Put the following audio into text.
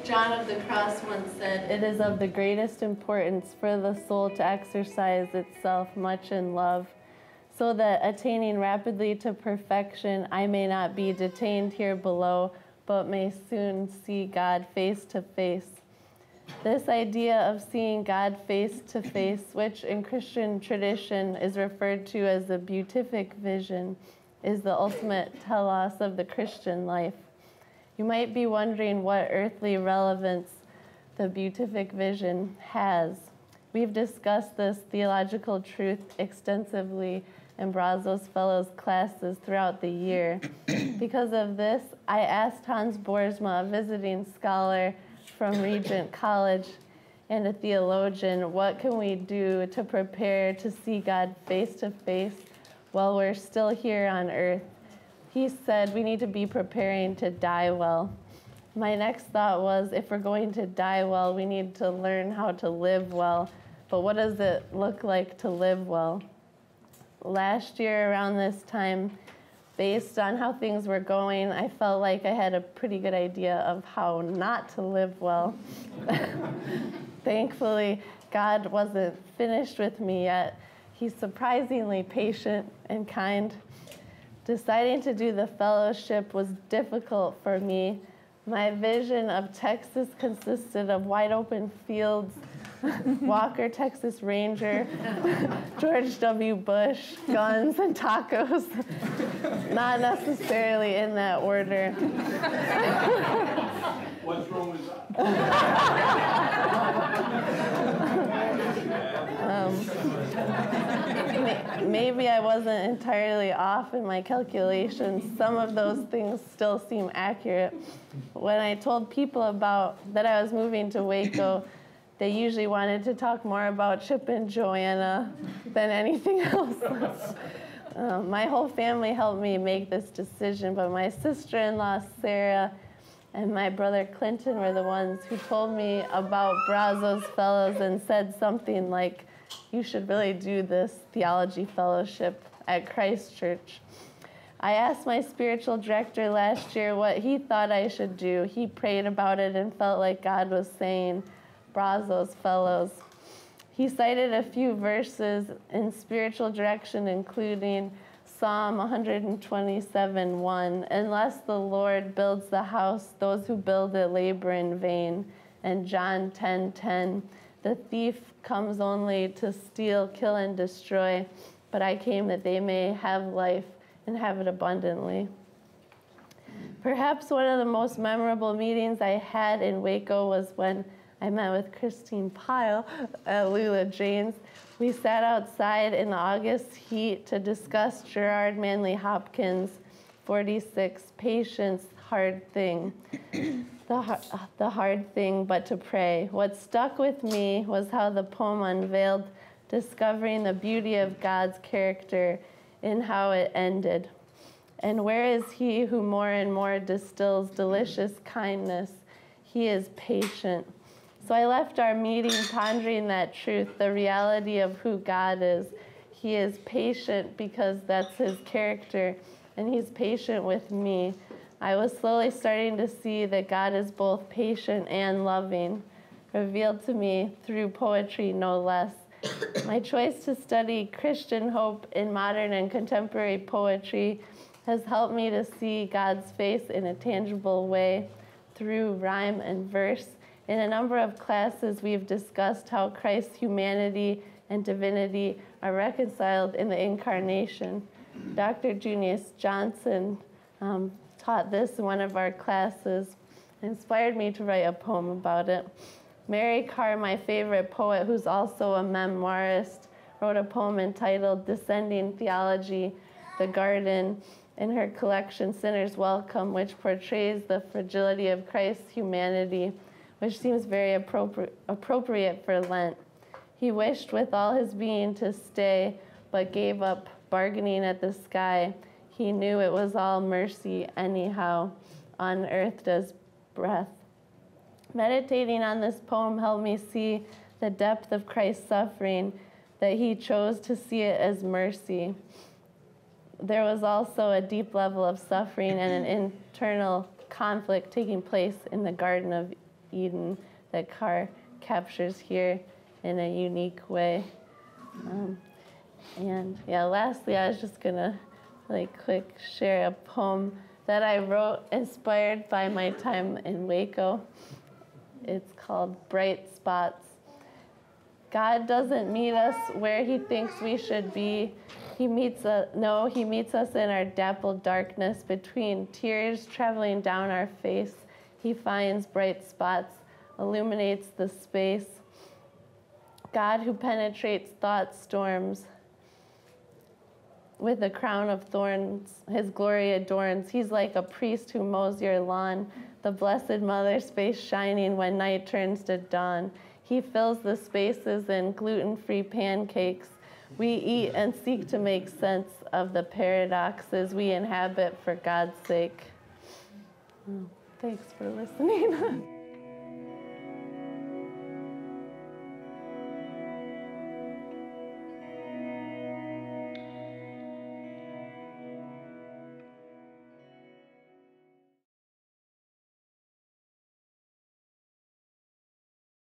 John of the Cross once said, "It is of the greatest importance for the soul to exercise itself much in love, so that attaining rapidly to perfection, I may not be detained here below, but may soon see God face to face." This idea of seeing God face to face, which in Christian tradition is referred to as the beatific vision, is the ultimate telos of the Christian life. You might be wondering what earthly relevance the beatific vision has. We've discussed this theological truth extensively in Brazos Fellows classes throughout the year. Because of this, I asked Hans Boersma, a visiting scholar from Regent College and a theologian, what can we do to prepare to see God face to face while we're still here on earth? He said we need to be preparing to die well. My next thought was, if we're going to die well, we need to learn how to live well. But what does it look like to live well? Last year around this time, based on how things were going, I felt like I had a pretty good idea of how not to live well. Thankfully, God wasn't finished with me yet. He's surprisingly patient and kind. Deciding to do the fellowship was difficult for me. My vision of Texas consisted of wide open fields, Walker Texas Ranger, George W. Bush, guns, and tacos. Not necessarily in that order. What's wrong with that? Maybe I wasn't entirely off in my calculations. Some of those things still seem accurate. When I told people that I was moving to Waco, they usually wanted to talk more about Chip and Joanna than anything else. My whole family helped me make this decision, but my sister-in-law, Sarah, and my brother Clinton were the ones who told me about Brazos Fellows and said something like, "You should really do this theology fellowship at Christ Church." I asked my spiritual director last year what he thought I should do. He prayed about it and felt like God was saying, "Brazos Fellows." He cited a few verses in spiritual direction, including Psalm 127:1, "Unless the Lord builds the house, those who build it labor in vain," and John 10:10, "The thief comes only to steal, kill, and destroy, but I came that they may have life and have it abundantly." Perhaps one of the most memorable meetings I had in Waco was when I met with Christine Pyle at Lula Jane's. We sat outside in the August heat to discuss Gerard Manley Hopkins' 46 Patience, Hard Thing. The hard thing but to pray. What stuck with me was how the poem unveiled discovering the beauty of God's character in how it ended. "And where is he who more and more distills delicious kindness? He is patient." So I left our meeting pondering that truth, the reality of who God is. He is patient because that's his character, and he's patient with me. I was slowly starting to see that God is both patient and loving, revealed to me through poetry, no less. My choice to study Christian hope in modern and contemporary poetry has helped me to see God's face in a tangible way through rhyme and verse. In a number of classes, we've discussed how Christ's humanity and divinity are reconciled in the Incarnation. Dr. Junius Johnson taught this in one of our classes, inspired me to write a poem about it. Mary Carr, my favorite poet, who's also a memoirist, wrote a poem entitled Descending Theology, the Garden, in her collection Sinner's Welcome, which portrays the fragility of Christ's humanity, which seems very appropriate for Lent. He wished with all his being to stay, but gave up bargaining at the sky. He knew it was all mercy anyhow, unearthed as breath. Meditating on this poem helped me see the depth of Christ's suffering, that he chose to see it as mercy. There was also a deep level of suffering and an internal conflict taking place in the Garden of Eden that Carr captures here in a unique way. And yeah, lastly, I was just gonna quick share a poem that I wrote inspired by my time in Waco. It's called Bright Spots. God doesn't meet us where he thinks we should be. He meets us in our dappled darkness. Between tears traveling down our face, he finds bright spots, illuminates the space. God who penetrates thought storms, with a crown of thorns, his glory adorns. He's like a priest who mows your lawn, the Blessed Mother's face shining when night turns to dawn. He fills the spaces in gluten-free pancakes. We eat and seek to make sense of the paradoxes we inhabit for God's sake. Thanks for listening.